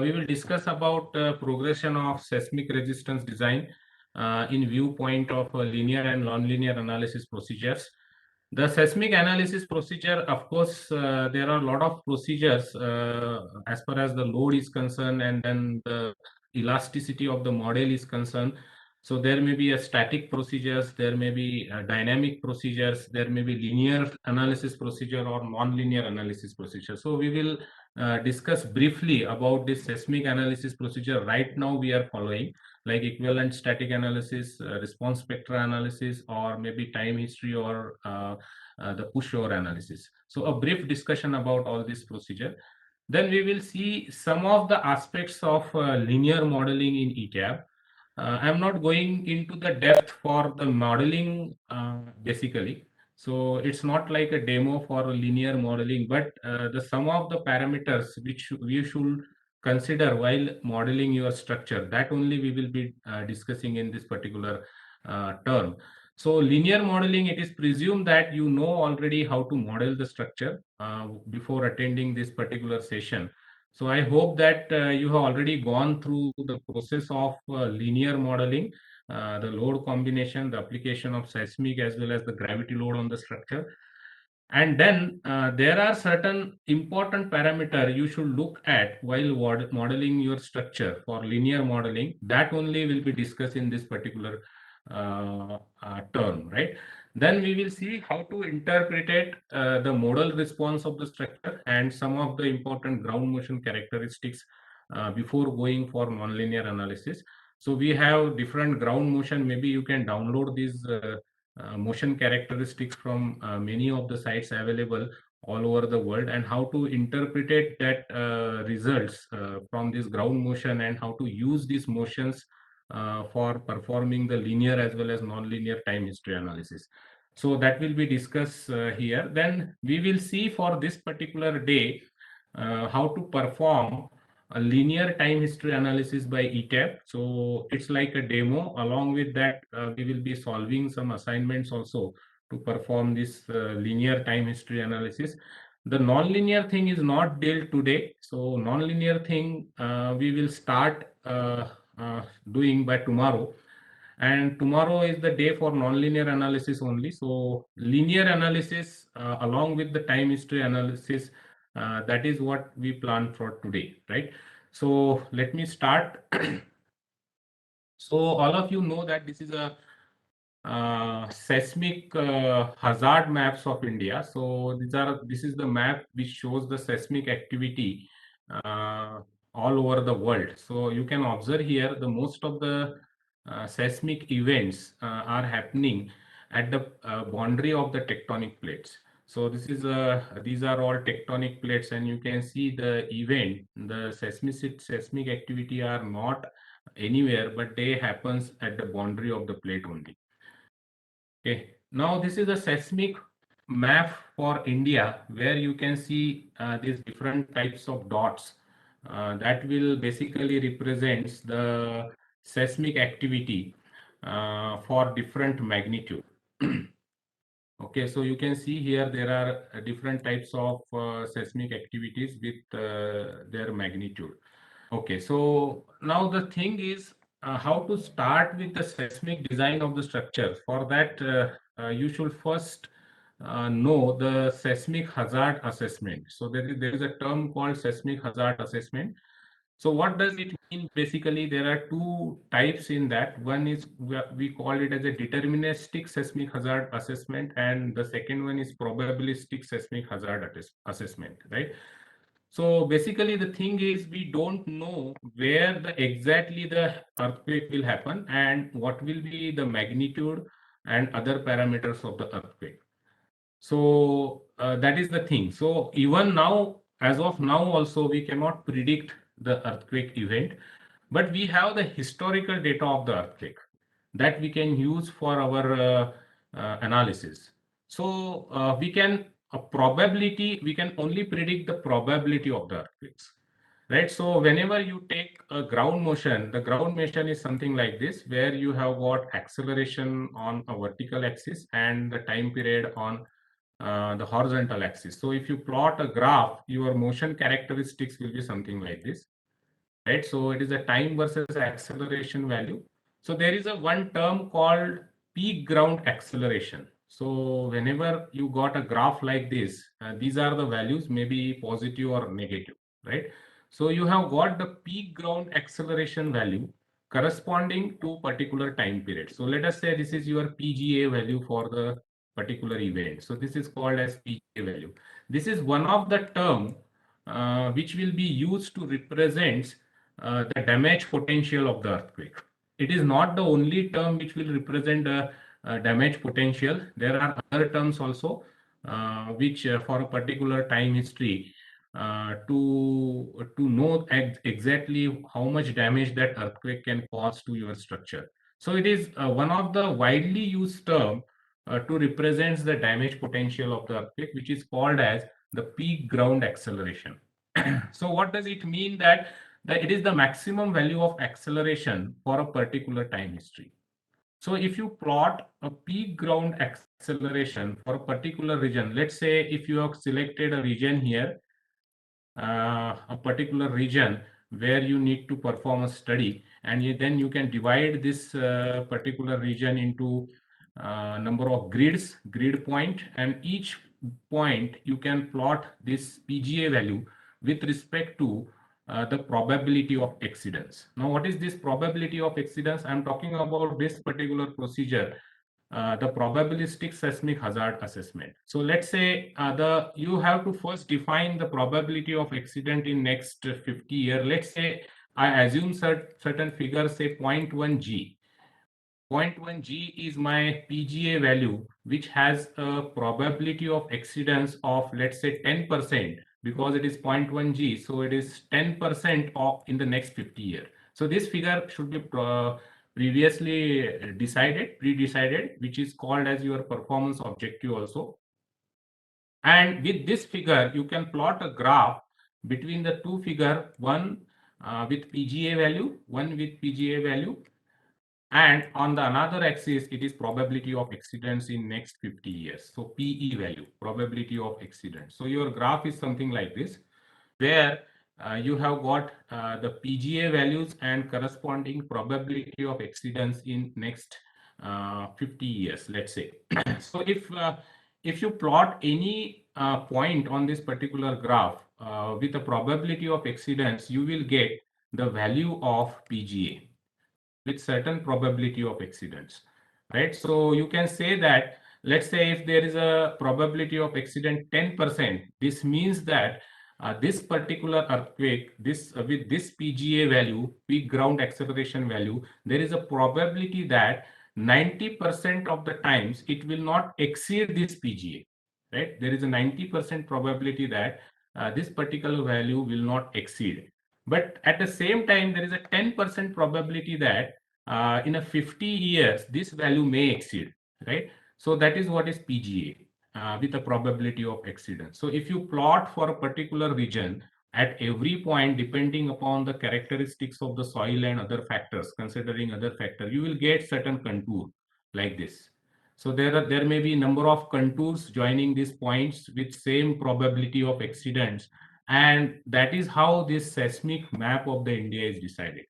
We will discuss about progression of seismic resistance design in viewpoint of linear and nonlinear analysis procedures. The seismic analysis procedure, of course, there are a lot of procedures as far as the load is concerned, and then the elasticity of the model is concerned. So there may be a static procedures, there may be dynamic procedures, there may be linear analysis procedure or non-linear analysis procedure. So we will discuss briefly about this seismic analysis procedure right now we are following, like equivalent static analysis, response spectra analysis, or maybe time history, or the pushover analysis. So a brief discussion about all this procedure. Then we will see some of the aspects of linear modeling in ETAB. I'm not going into the depth for the modeling basically. So it's not like a demo for linear modeling, but the some of the parameters which we should consider while modeling your structure, that only we will be discussing in this particular term. So linear modeling, it is presumed that you know already how to model the structure before attending this particular session. So I hope that you have already gone through the process of linear modeling, the load combination, the application of seismic as well as the gravity load on the structure. And then there are certain important parameter you should look at while modeling your structure for linear modeling. That only will be discussed in this particular term, right? Then we will see how to interpret the modal response of the structure and some of the important ground motion characteristics before going for nonlinear analysis. So we have different ground motion. Maybe you can download these motion characteristics from many of the sites available all over the world, and how to interpret that results from this ground motion, and how to use these motions for performing the linear as well as non-linear time history analysis. So that will be discussed here. Then we will see for this particular day how to perform a linear time history analysis by ETAP. So it's like a demo. Along with that, we will be solving some assignments also to perform this linear time history analysis. The non-linear thing is not dealt today. So non-linear thing we will start doing by tomorrow. And tomorrow is the day for nonlinear analysis only. So linear analysis along with the time history analysis, that is what we plan for today, right? So let me start. So all of you know that this is a seismic hazard maps of India. So this is the map which shows the seismic activity uh, all over the world. So you can observe here the most of the seismic events are happening at the boundary of the tectonic plates. So these are all tectonic plates, and you can see the event, the seismic activity are not anywhere, but they happens at the boundary of the plate only. Okay, now this is a seismic map for India, where you can see these different types of dots that will basically represents the seismic activity for different magnitude. Okay, so you can see here there are different types of seismic activities with their magnitude. Okay, so now the thing is how to start with the seismic design of the structure. For that, you should first know the seismic hazard assessment. So there is a term called seismic hazard assessment. So what does it mean? Basically, there are two types in that. One is we call it as a deterministic seismic hazard assessment, and the second one is probabilistic seismic hazard assessment, right? So basically, the thing is we don't know where exactly the earthquake will happen and what will be the magnitude and other parameters of the earthquake. So that is the thing. So even now, as of now, also we cannot predict the earthquake event, but we have the historical data of the earthquake that we can use for our analysis. So we can only predict the probability of the earthquakes, right? So whenever you take a ground motion, the ground motion is something like this, where you have got acceleration on a vertical axis and the time period on the horizontal axis. So if you plot a graph, your motion characteristics will be something like this. right? So it is a time versus acceleration value. So there is a one term called peak ground acceleration. So whenever you got a graph like this, these are the values, maybe positive or negative, right? So you have got the peak ground acceleration value corresponding to particular time period. So let us say this is your PGA value for the particular event. So this is called as PGA value. This is one of the term which will be used to represent the damage potential of the earthquake. It is not the only term which will represent a damage potential. There are other terms also which for a particular time history to know exactly how much damage that earthquake can cause to your structure. So it is one of the widely used term to represent the damage potential of the earthquake, which is called as the peak ground acceleration. So what does it mean that it is the maximum value of acceleration for a particular time history. So if you plot a peak ground acceleration for a particular region, let's say if you have selected a region here, a particular region where you need to perform a study, and then you can divide this particular region into number of grid point, and each point you can plot this PGA value with respect to the probability of accidents. Now, what is this probability of accidents? I'm talking about this particular procedure, the probabilistic seismic hazard assessment. So let's say you have to first define the probability of accident in next 50 years. Let's say I assume certain figure, say 0.1 G. 0.1 G is my PGA value, which has a probability of accidents of, let's say, 10%, because it is 0.1 G. So it is 10% of in the next 50 years. So this figure should be previously pre-decided, which is called as your performance objective also. And with this figure, you can plot a graph between the two figure, one with PGA value, one with PGA value, and on the another axis, it is probability of accidents in next 50 years. So PE value, probability of accidents. So your graph is something like this, where you have got the PGA values and corresponding probability of accidents in next 50 years, let's say. So if you plot any point on this particular graph with a probability of accidents, you will get the value of PGA with certain probability of accidents, right? So you can say that, let's say if there is a probability of accident 10%, this means that this particular earthquake, this with this PGA value, peak ground acceleration value, there is a probability that 90% of the times it will not exceed this PGA, right? There is a 90% probability that this particular value will not exceed. But at the same time, there is a 10% probability that in a 50 years, this value may exceed, right? So that is what is PGA with a probability of accident. So if you plot for a particular region at every point, depending upon the characteristics of the soil and other factors, considering other factors, you will get certain contour like this. So there may be number of contours joining these points with same probability of accidents, and that is how this seismic map of the India is decided.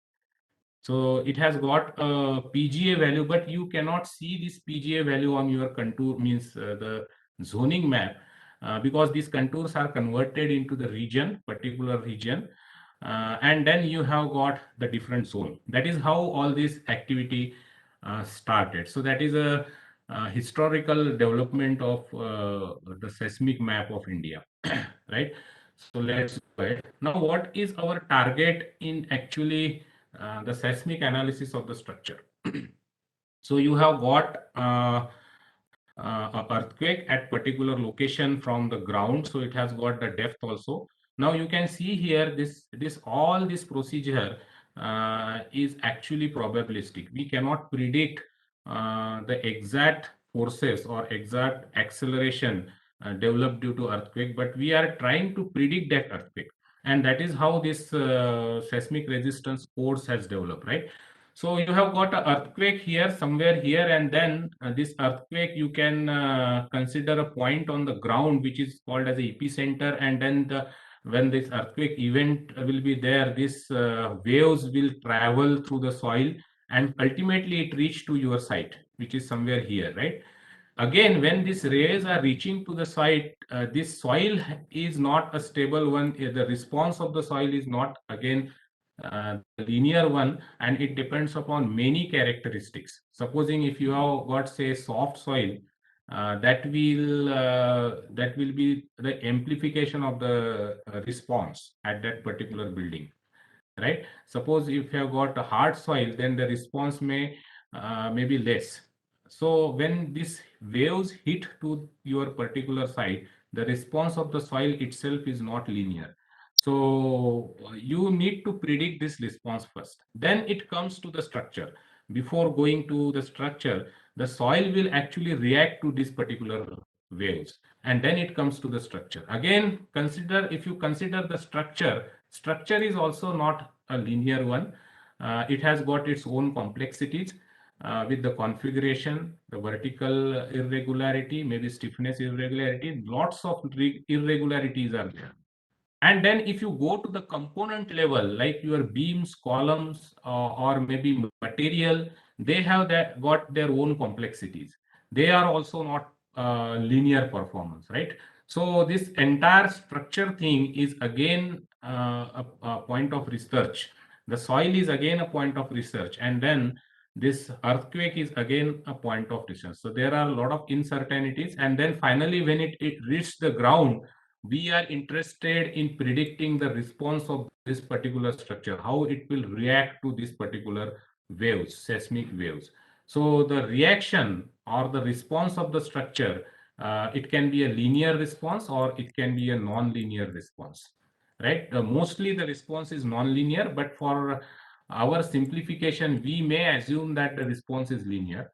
So it has got a PGA value, but you cannot see this PGA value on your contour, means the zoning map, because these contours are converted into the region, particular region, and then you have got the different zone. That is how all this activity started. So that is a historical development of the seismic map of India, right? So let's go ahead. Now, what is our target in actually the seismic analysis of the structure? So you have got a earthquake at particular location from the ground, so it has got the depth also. Now you can see here this procedure is actually probabilistic. We cannot predict the exact forces or exact acceleration developed due to earthquake, but we are trying to predict that earthquake, and that is how this seismic resistance course has developed, right? So you have got an earthquake here, somewhere here, and then this earthquake, you can consider a point on the ground, which is called as the epicenter, and then when this earthquake event will be there, this waves will travel through the soil and ultimately it reach to your site, which is somewhere here, right? Again, when these rays are reaching to the site, this soil is not a stable one. The response of the soil is not again the linear one, and it depends upon many characteristics. Supposing if you have got say soft soil, that will be the amplification of the response at that particular building, right? Suppose if you have got a hard soil, then the response may be less. So when these waves hit to your particular site, the response of the soil itself is not linear. So you need to predict this response first. Then it comes to the structure. Before going to the structure, the soil will actually react to this particular waves, and then it comes to the structure. Again, consider if you consider the structure is also not a linear one. It has got its own complexities with the configuration, the vertical irregularity, maybe stiffness irregularity, lots of irregularities are there. And then if you go to the component level, like your beams, columns, or maybe material, they have that got their own complexities. They are also not linear performance, right? So this entire structure thing is again a point of research. The soil is again a point of research, and then this earthquake is again a point of research. So there are a lot of uncertainties, and then finally when it reaches the ground, we are interested in predicting the response of this particular structure, how it will react to this particular waves, seismic waves. So the reaction or the response of the structure, it can be a linear response or it can be a non-linear response, right? Mostly the response is non-linear, but for our simplification, we may assume that the response is linear,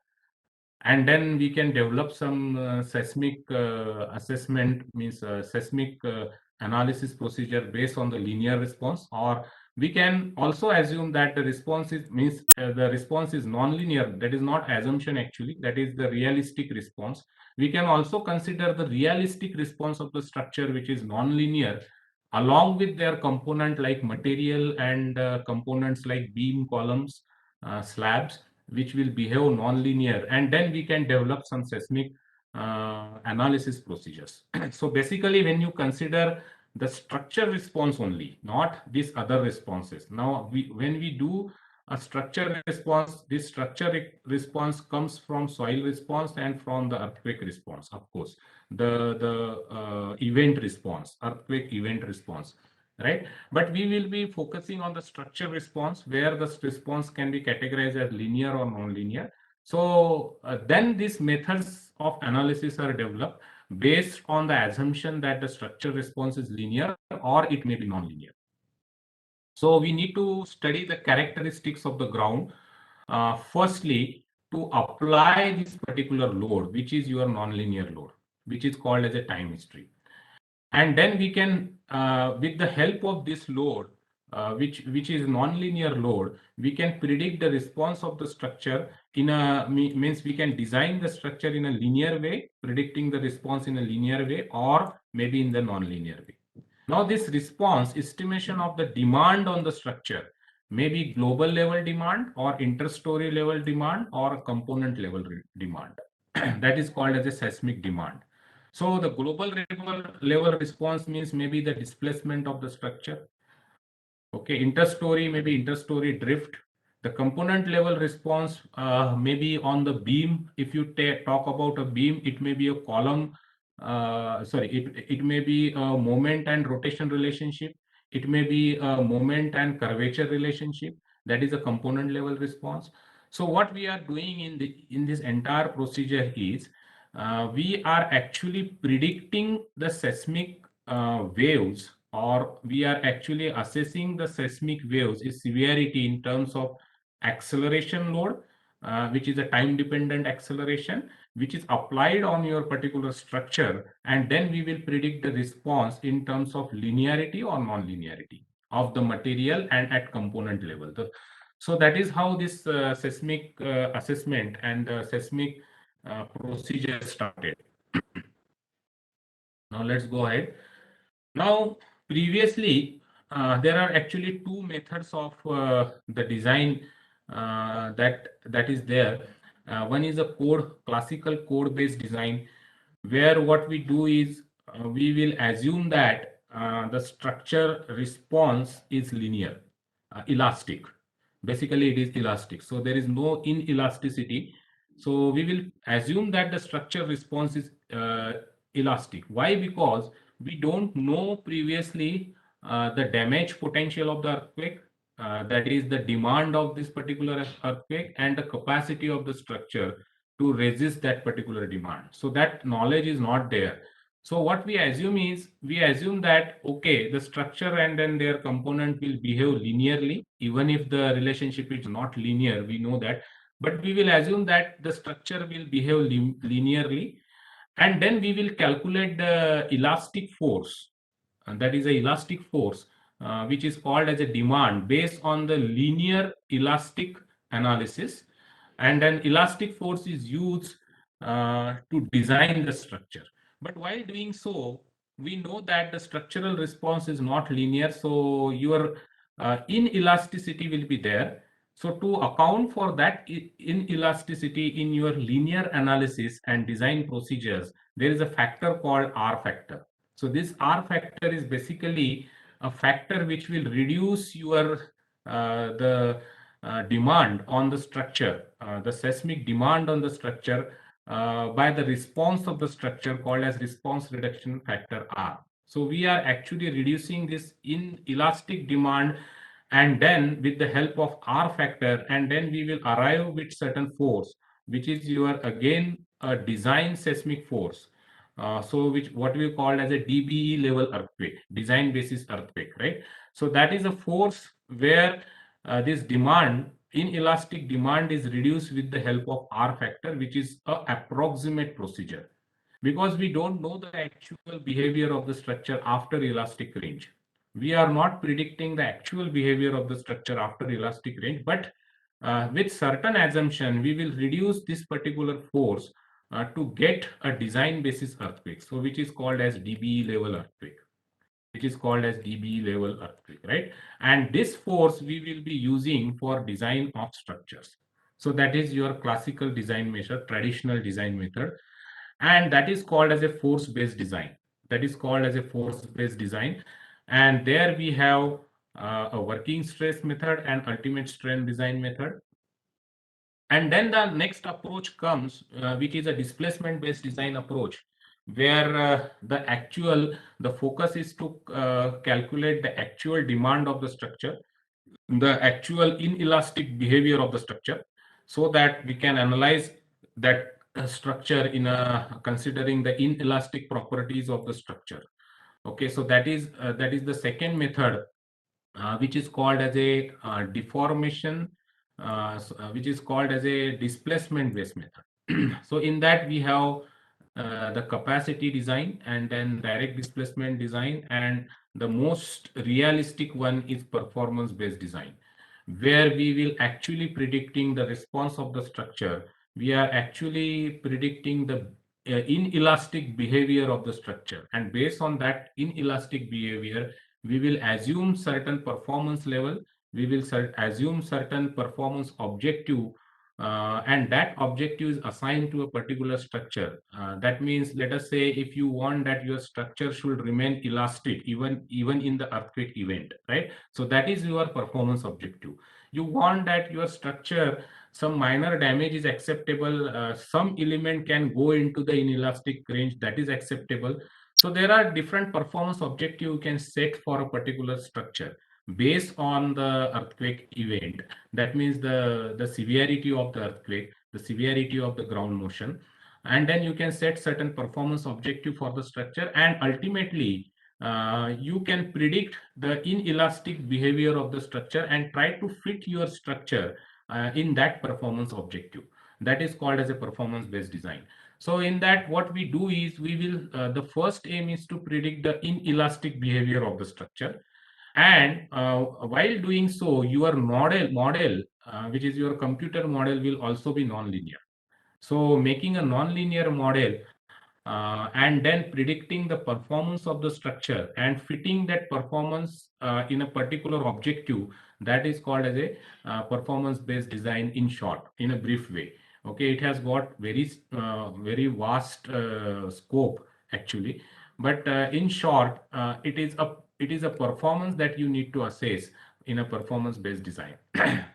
and then we can develop some seismic assessment, means seismic analysis procedure based on the linear response, or we can also assume that the response is means the response is non-linear. That is not assumption, actually, that is the realistic response. We can also consider the realistic response of the structure, which is non-linear, along with their component like material and components like beam, columns, slabs, which will behave non-linear, and then we can develop some seismic analysis procedures. So basically, when you consider the structure response only, not these other responses. Now, when we do a structure response, this structure response comes from soil response and from the earthquake response, of course, the event response, earthquake event response, right? But we will be focusing on the structure response, where the response can be categorized as linear or non-linear. So then these methods of analysis are developed based on the assumption that the structure response is linear or it may be non-linear. So we need to study the characteristics of the ground. Firstly, to apply this particular load, which is your non-linear load, which is called as a time history. And then we can, with the help of this load, which is non-linear load, we can predict the response of the structure in a means we can design the structure in a linear way, predicting the response in a linear way, or maybe in the non-linear way. Now, this response estimation of the demand on the structure may be global level demand or interstory level demand or component level demand. That is called as a seismic demand. So the global level response means maybe the displacement of the structure. Okay, interstory, maybe interstory drift. The component level response may be on the beam. If you talk about a beam, it may be a column. It may be a moment and rotation relationship. It may be a moment and curvature relationship. That is a component level response. So what we are doing in this entire procedure is we are actually predicting the seismic waves, or we are actually assessing the seismic waves is severity in terms of acceleration load, which is a time dependent acceleration, which is applied on your particular structure, and then we will predict the response in terms of linearity or non-linearity of the material and at component level. So that is how this seismic assessment and seismic procedure started. Now let's go ahead. Now previously, there are actually two methods of the design that is there. One is a classical code-based design, where what we do is we will assume that the structure response is linear, elastic. Basically, it is elastic. So there is no inelasticity. So we will assume that the structure response is elastic. Why? Because we don't know previously the damage potential of the earthquake, that is the demand of this particular earthquake, and the capacity of the structure to resist that particular demand. So that knowledge is not there. So what we assume is, we assume that, okay, the structure and then their component will behave linearly, even if the relationship is not linear, we know that, but we will assume that the structure will behave linearly, and then we will calculate the elastic force, and that is a elastic force, which is called as a demand, based on the linear elastic analysis. And then elastic force is used to design the structure. But while doing so, we know that the structural response is not linear, so your inelasticity will be there. So to account for that inelasticity in your linear analysis and design procedures, there is a factor called R factor. So this R factor is basically a factor which will reduce your the demand on the structure, the seismic demand on the structure, by the response of the structure, called as response reduction factor R. So we are actually reducing this inelastic demand, and then with the help of R factor, and then we will arrive with certain force, which is your again a design seismic force. So which what we call as a DBE level earthquake, design basis earthquake, right? So that is a force where this demand, inelastic demand, is reduced with the help of R factor, which is a approximate procedure, because we don't know the actual behavior of the structure after elastic range. We are not predicting the actual behavior of the structure after elastic range, but with certain assumption, we will reduce this particular force to get a design basis earthquake, so which is called as DBE level earthquake, which is called as DBE level earthquake, right? And this force we will be using for design of structures. So that is your classical design method, traditional design method, and that is called as a force-based design. That is called as a force-based design, and there we have a working stress method and ultimate strain design method. And then the next approach comes, which is a displacement based design approach, where the focus is to calculate the actual demand of the structure, the actual inelastic behavior of the structure, so that we can analyze that structure in a considering the inelastic properties of the structure. Okay, so that is the second method, which is called as a deformation, which is called as a displacement based method. So in that we have the capacity design, and then direct displacement design, and the most realistic one is performance based design, where we will actually predicting the response of the structure. We are actually predicting the inelastic behavior of the structure, and based on that inelastic behavior, we will assume certain performance level, we will assume certain performance objective, and that objective is assigned to a particular structure. That means, let us say, if you want that your structure should remain elastic even in the earthquake event, right? So that is your performance objective. You want that your structure, some minor damage is acceptable, some element can go into the inelastic range, that is acceptable. So there are different performance objective you can set for a particular structure based on the earthquake event. That means the severity of the earthquake, the severity of the ground motion, and then you can set certain performance objective for the structure, and ultimately you can predict the inelastic behavior of the structure and try to fit your structure in that performance objective. That is called as a performance based design. So in that, what we do is we will the first aim is to predict the inelastic behavior of the structure, and while doing so, your model, which is your computer model, will also be non-linear. So making a non-linear model, and then predicting the performance of the structure and fitting that performance in a particular objective. That is called as a performance based design, in short, in a brief way. Okay, it has got very vast scope actually, but in short, it is a performance that you need to assess in a performance based design.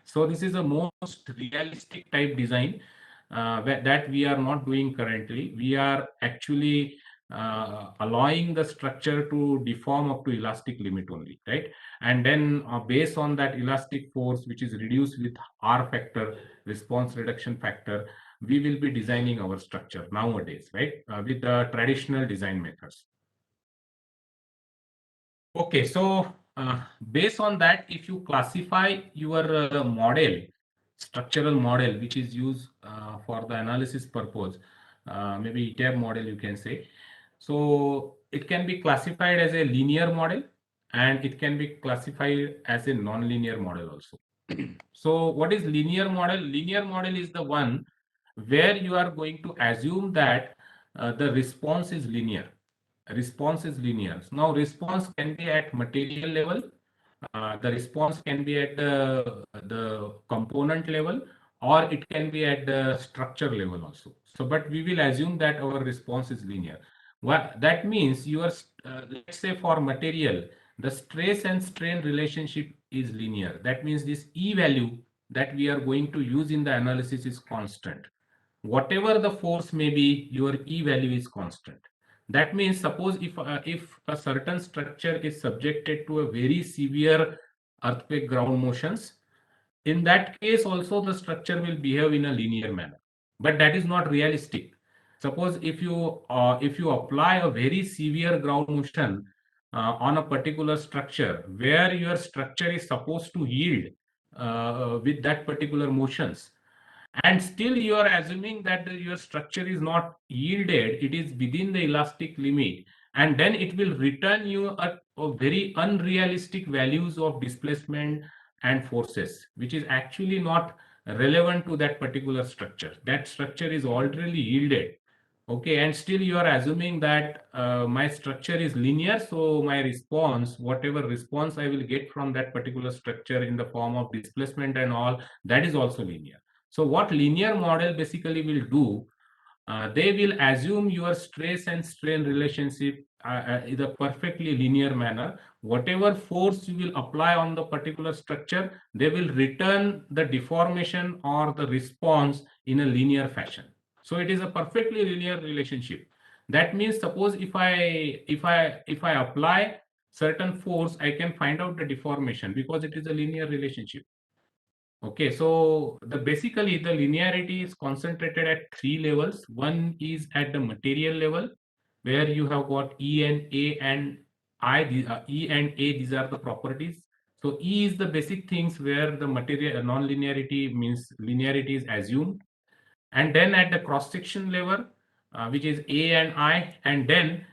So this is a most realistic type design that we are not doing currently. We are actually allowing the structure to deform up to elastic limit only, right? And then based on that elastic force, which is reduced with R factor, response reduction factor, we will be designing our structure nowadays, right? With the traditional design methods. Okay, so based on that, if you classify your model, structural model, which is used for the analysis purpose, maybe ETAB model, you can say. So it can be classified as a linear model, and it can be classified as a non-linear model also. So what is linear model? Linear model is the one where you are going to assume that the response is linear. Response is linear. Now, response can be at material level, the response can be at the component level, or it can be at the structure level also. So, but we will assume that our response is linear. What that means, you are, let's say for material, the stress and strain relationship is linear. That means this E value that we are going to use in the analysis is constant. Whatever the force may be, your E value is constant. That means, suppose if a certain structure is subjected to a very severe earthquake ground motions, in that case also the structure will behave in a linear manner. But that is not realistic. Suppose if you apply a very severe ground motion on a particular structure where your structure is supposed to yield with that particular motions, and still you are assuming that your structure is not yielded, it is within the elastic limit, and then it will return you a very unrealistic values of displacement and forces, which is actually not relevant to that particular structure. That structure is already yielded. Okay, and still you are assuming that my structure is linear, so my response, whatever response I will get from that particular structure in the form of displacement and all, that is also linear. So what linear model basically will do, they will assume your stress and strain relationship in a perfectly linear manner. Whatever force you will apply on the particular structure, they will return the deformation or the response in a linear fashion. So it is a perfectly linear relationship. That means, suppose if I apply certain force, I can find out the deformation because it is a linear relationship. Okay, so basically the linearity is concentrated at three levels. One is at the material level, where you have got E and A and I. E and A, these are the properties. So E is the basic things where the material non-linearity means linearity is assumed. And then at the cross-section level, which is A and I, and then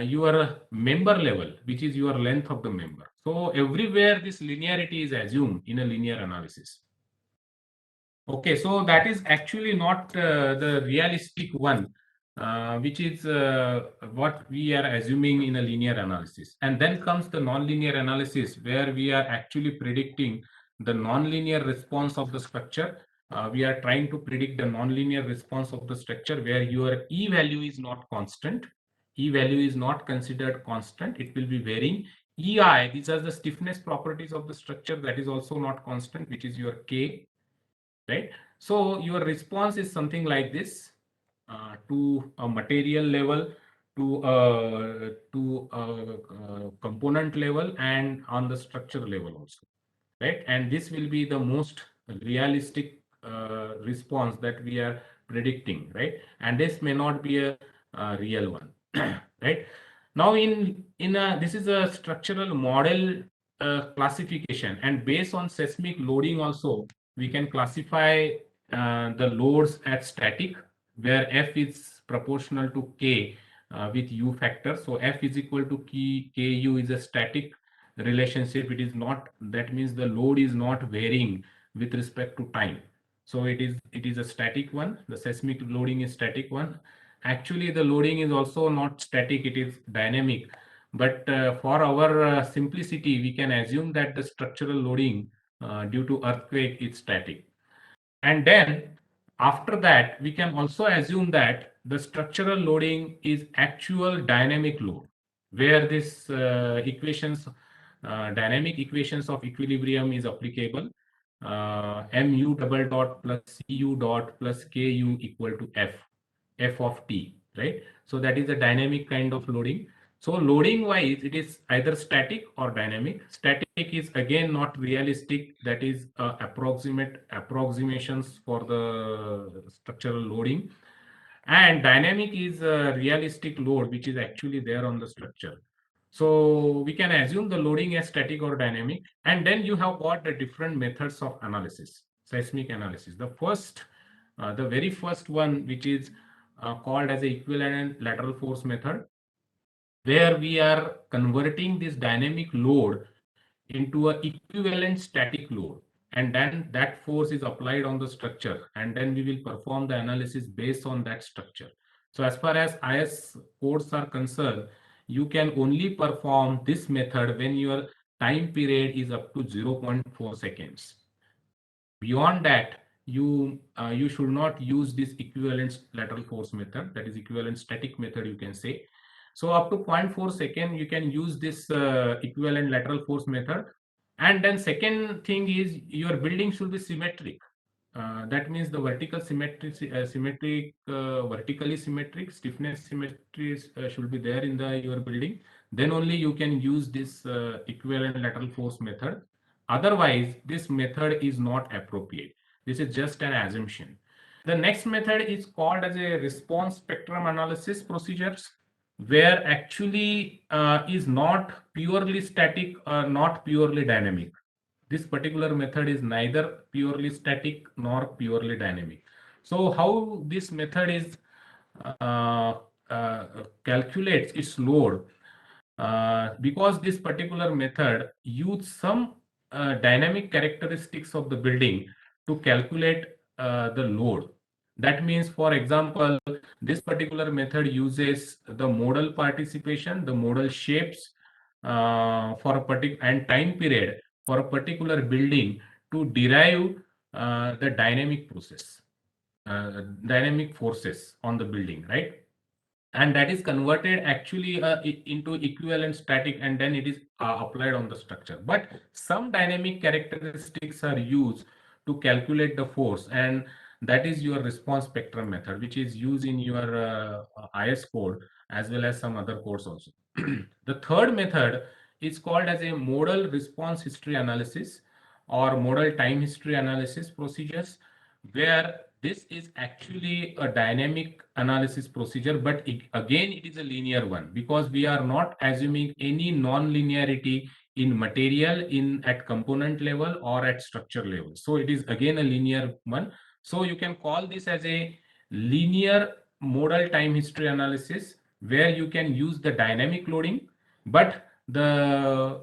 your member level, which is your length of the member. So everywhere this linearity is assumed in a linear analysis. Okay, so that is actually not the realistic one, which is what we are assuming in a linear analysis. And then comes the nonlinear analysis, where we are actually predicting the nonlinear response of the structure. We are trying to predict the nonlinear response of the structure where your E value is not constant. E value is not considered constant. It will be varying. EI, these are the stiffness properties of the structure, that is also not constant, which is your K, right? So your response is something like this, to a material level, to a component level, and on the structure level also, right? And this will be the most realistic response that we are predicting, right? And this may not be a real one, right? Now this is a structural model classification, and based on seismic loading also we can classify the loads at static, where F is proportional to K with U factor. So F is equal to KU is a static relationship. It is not, that means the load is not varying with respect to time. So it is a static one. The seismic loading is static one. actually the loading is also not static, it is dynamic. But for our simplicity, we can assume that the structural loading due to earthquake is static. And then after that, we can also assume that the structural loading is actual dynamic load, where this dynamic equations of equilibrium is applicable. Mu double dot plus Cu dot plus Ku equal to F of T, right? So that is a dynamic kind of loading. So loading wise, it is either static or dynamic. Static is again not realistic. That is approximate approximations for the structural loading. And dynamic is a realistic load which is actually there on the structure. So we can assume the loading as static or dynamic. And then you have got the different methods of analysis, seismic analysis. The very first one, which is called as a equivalent lateral force method, where we are converting this dynamic load into a equivalent static load, and then that force is applied on the structure, and then we will perform the analysis based on that structure. So as far as IS codes are concerned, you can only perform this method when your time period is up to 0.4 seconds. Beyond that, you should not use this equivalent lateral force method, that is equivalent static method, you can say. So up to 0.4 second, you can use this equivalent lateral force method. And then second thing is your building should be symmetric. That means the vertically symmetric, stiffness symmetry should be there in your building. Then only you can use this equivalent lateral force method. Otherwise, this method is not appropriate. This is just an assumption. The next method is called as a response spectrum analysis procedures, where actually is not purely static or not purely dynamic. This particular method is neither purely static nor purely dynamic. So how this method is uh, calculates its load, because this particular method use some dynamic characteristics of the building to calculate the load. That means, for example, this particular method uses the modal participation, the modal shapes for a particular and time period for a particular building to derive the dynamic forces on the building, right? And that is converted actually into equivalent static, and then it is applied on the structure. But some dynamic characteristics are used to calculate the force, and that is your response spectrum method, which is used in your IS code as well as some other codes also. The third method is called as a modal response history analysis or modal time history analysis procedures, where this is actually a dynamic analysis procedure, but again, it is a linear one, because we are not assuming any non-linearity in material in at component level or at structure level. So it is again a linear one. So you can call this as a linear modal time history analysis, where you can use the dynamic loading, but the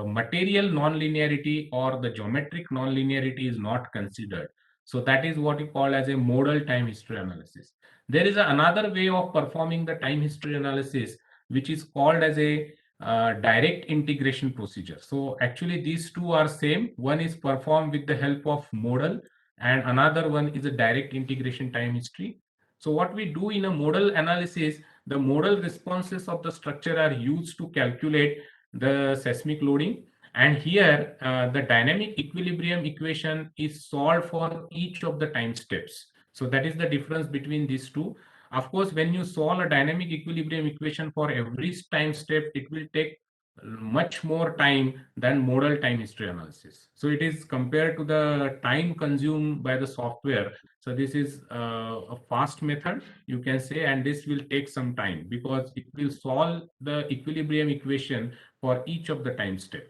material non-linearity or the geometric non-linearity is not considered. So that is what you call as a modal time history analysis. There is another way of performing the time history analysis, which is called as a direct integration procedure. So actually these two are same. One is performed with the help of modal, and another one is a direct integration time history. So what we do in a modal analysis, the modal responses of the structure are used to calculate the seismic loading. And here, the dynamic equilibrium equation is solved for each of the time steps. So that is the difference between these two. Of course, when you solve a dynamic equilibrium equation for every time step, it will take much more time than modal time history analysis. So it is compared to the time consumed by the software. So this is a fast method, you can say, and this will take some time because it will solve the equilibrium equation for each of the time step.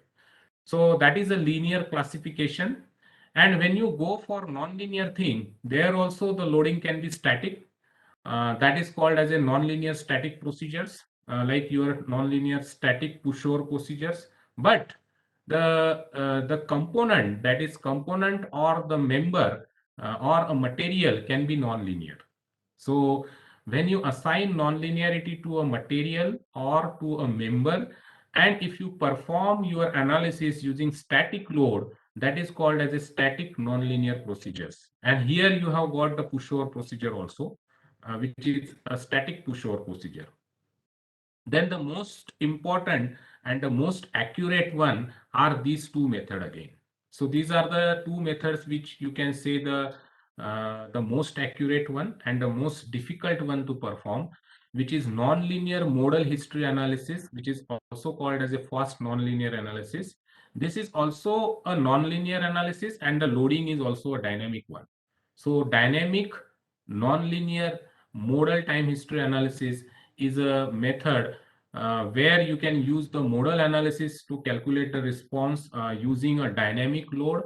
So that is a linear classification. And when you go for non-linear thing, there also the loading can be static. That is called as a non-linear static procedures, like your non-linear static push-over procedures. But the component, that is component or the member or a material, can be non-linear. So when you assign nonlinearity to a material or to a member, and if you perform your analysis using static load, that is called as a static nonlinear procedures. And here you have got the pushover procedure also, which is a static pushover procedure. Then the most important and the most accurate one are these two methods again. So these are the two methods which you can say the most accurate one and the most difficult one to perform, which is nonlinear modal history analysis, which is also called as a fast nonlinear analysis. This is also a nonlinear analysis, and the loading is also a dynamic one. So dynamic nonlinear modal time history analysis is a method where you can use the modal analysis to calculate the response using a dynamic load.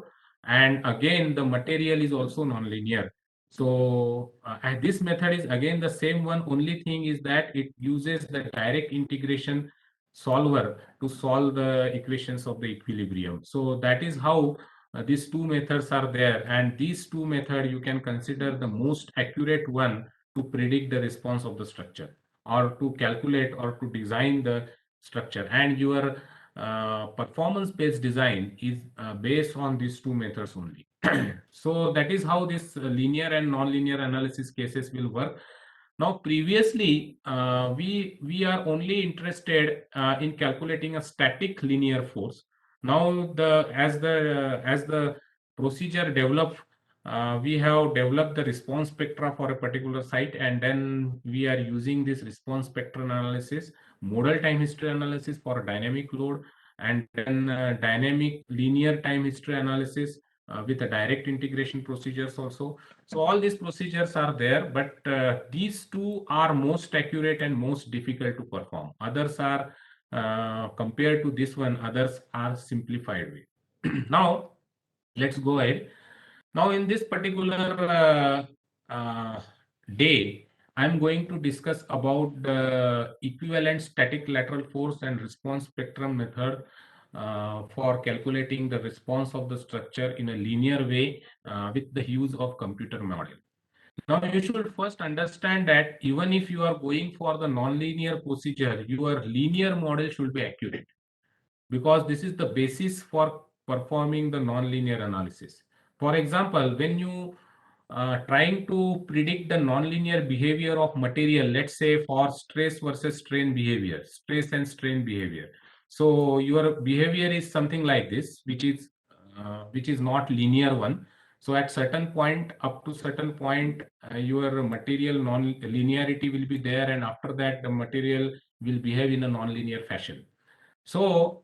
And again, the material is also nonlinear. So and this method is again the same one. Only thing is that it uses the direct integration solver to solve the equations of the equilibrium. So that is how these two methods are there, and these two methods you can consider the most accurate one to predict the response of the structure, or to calculate or to design the structure. And your performance based design is based on these two methods only. So that is how this linear and non-linear analysis cases will work. Now previously we are only interested in calculating a static linear force. Now as the procedure developed, we have developed the response spectra for a particular site, and then we are using this response spectral analysis, modal time history analysis for dynamic load, and then dynamic linear time history analysis with the direct integration procedures also. So all these procedures are there, but these two are most accurate and most difficult to perform. Others are compared to this one, others are simplified way. Now let's go ahead. Now in this particular day, I'm going to discuss about the equivalent static lateral force and response spectrum method for calculating the response of the structure in a linear way with the use of computer model. Now you should first understand that even if you are going for the non-linear procedure, your linear model should be accurate, because this is the basis for performing the nonlinear analysis. For example, when you trying to predict the nonlinear behavior of material, let's say for stress versus strain behavior, stress and strain behavior. So your behavior is something like this, which is not linear one. So at certain point, up to certain point, your material non-linearity will be there, and after that, the material will behave in a non-linear fashion. So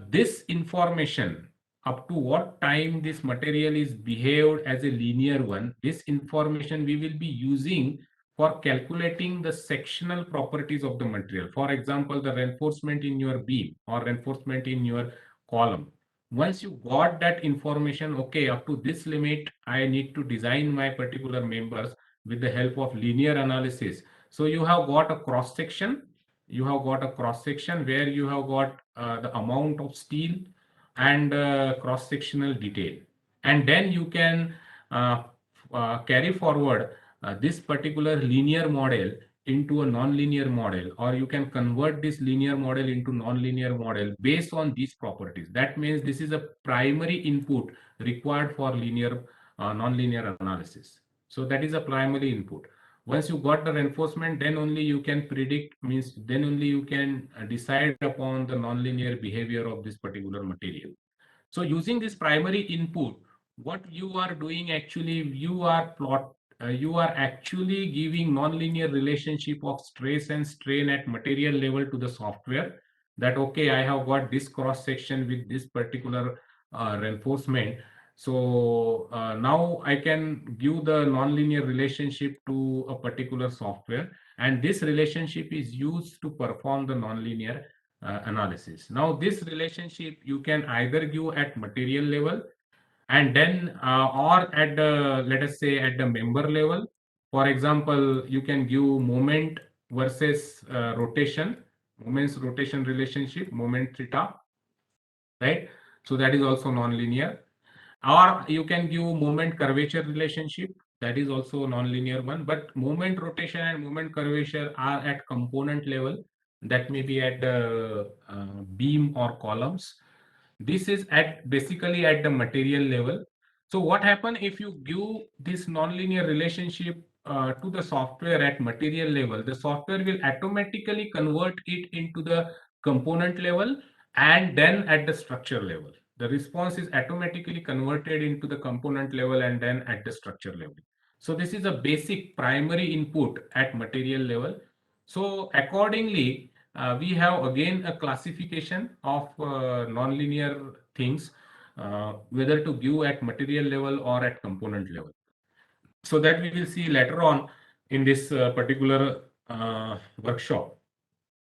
this information, up to what time this material is behaved as a linear one, this information we will be using for calculating the sectional properties of the material. For example, the reinforcement in your beam or reinforcement in your column. Once you got that information, okay, up to this limit, I need to design my particular members with the help of linear analysis. So you have got a cross section, where you have got the amount of steel and cross sectional detail, and then you can uh, carry forward this particular linear model into a non-linear model, or you can convert this linear model into non-linear model based on these properties. That means this is a primary input required for linear non-linear analysis. So that is a primary input. Once you got the reinforcement, then only you can predict, means then only you can decide upon the nonlinear behavior of this particular material. So using this primary input, what you are doing actually, you are actually giving nonlinear relationship of stress and strain at material level to the software. That okay, I have got this cross section with this particular reinforcement. So now I can give the nonlinear relationship to a particular software, and this relationship is used to perform the nonlinear analysis. Now, this relationship you can either give at material level, and then or at the, let us say, at the member level. For example, you can give moment versus rotation, moments rotation relationship, moment theta, right? So that is also non-linear. Or you can give moment curvature relationship, that is also non-linear one, but moment rotation and moment curvature are at component level. That may be at the beam or columns. This is at basically at the material level. So what happen if you give this nonlinear relationship to the software at material level? The software will automatically convert it into the component level and then at the structure level. The response is automatically converted into the component level and then at the structure level. So this is a basic primary input at material level. So accordingly, we have again a classification of nonlinear things, whether to give at material level or at component level. So that we will see later on in this particular workshop.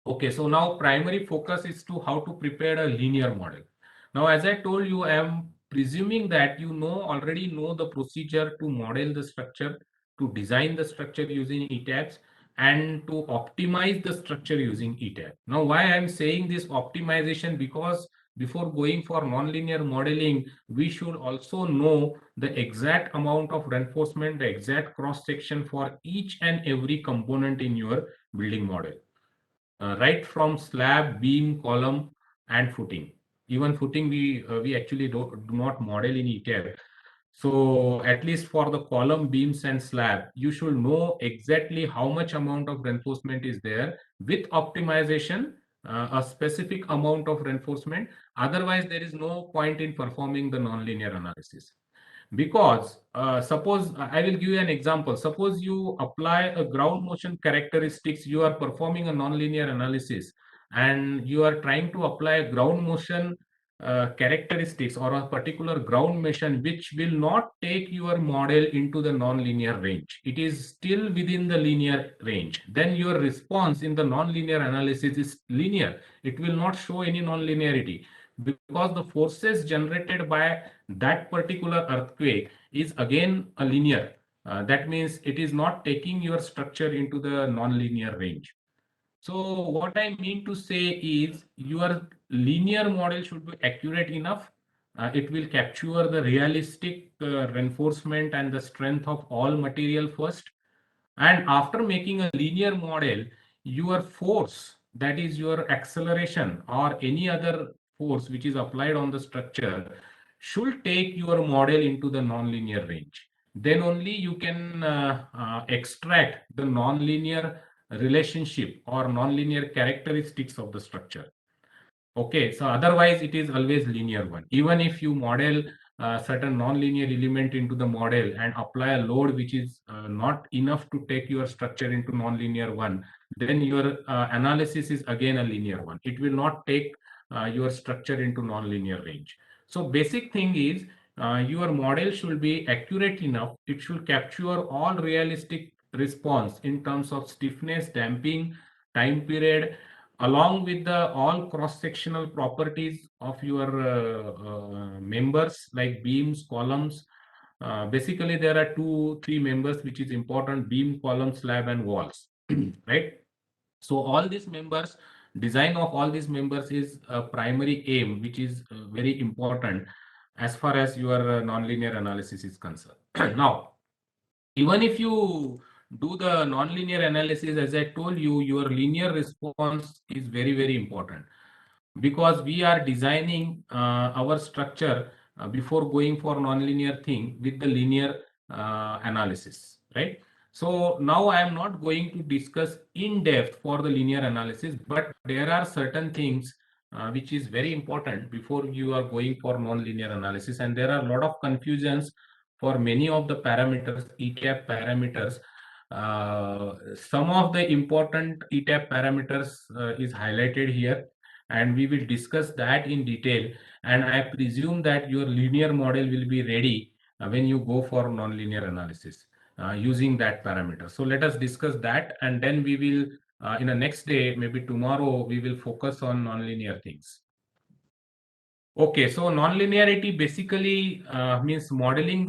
Okay, so now primary focus is to how to prepare a linear model. Now, as I told you, I am presuming that you already know the procedure to model the structure, to design the structure using ETABS, and to optimize the structure using ETAB. Now, why I am saying this optimization? Because before going for nonlinear modeling, we should also know the exact amount of reinforcement, the exact cross section for each and every component in your building model. Right from slab, beam, column, and footing. Even footing, we actually do not model in ETAB. So at least for the column, beams, and slab, you should know exactly how much amount of reinforcement is there with optimization, a specific amount of reinforcement. Otherwise, there is no point in performing the nonlinear analysis. Because suppose I will give you an example. Suppose you apply a ground motion characteristics, you are performing a nonlinear analysis and you are trying to apply a ground motion characteristics or a particular ground motion which will not take your model into the nonlinear range. It is still within the linear range. Then your response in the nonlinear analysis is linear. It will not show any nonlinearity because the forces generated by that particular earthquake is again a linear. That means it is not taking your structure into the non-linear range. So what I mean to say is your linear model should be accurate enough. It will capture the realistic reinforcement and the strength of all material first. And after making a linear model, your force, that is your acceleration or any other force which is applied on the structure, should take your model into the nonlinear range. Then only you can extract the nonlinear relationship or nonlinear characteristics of the structure. Okay, so otherwise it is always linear one. Even if you model certain non-linear element into the model and apply a load which is not enough to take your structure into non-linear one, then your analysis is again a linear one. It will not take your structure into non-linear range. So basic thing is your model should be accurate enough. It should capture all realistic response in terms of stiffness, damping, time period, along with the all cross-sectional properties of your members like beams, columns. Basically, there are three members which is important: beam, column, slab, and walls. Right? So all these members, design of all these members is a primary aim, which is very important as far as your nonlinear analysis is concerned. Now, even if you do the nonlinear analysis, as I told you, your linear response is very, very important because we are designing our structure before going for nonlinear thing with the linear analysis, right? So now I am not going to discuss in depth for the linear analysis, but there are certain things which is very important before you are going for nonlinear analysis, and there are a lot of confusions for many of the parameters, ETAP parameters. Some of the important ETAP parameters is highlighted here, and we will discuss that in detail. And I presume that your linear model will be ready when you go for nonlinear analysis using that parameter. So let us discuss that, and then we will, in the next day, maybe tomorrow, we will focus on nonlinear things. Okay, so nonlinearity basically means modeling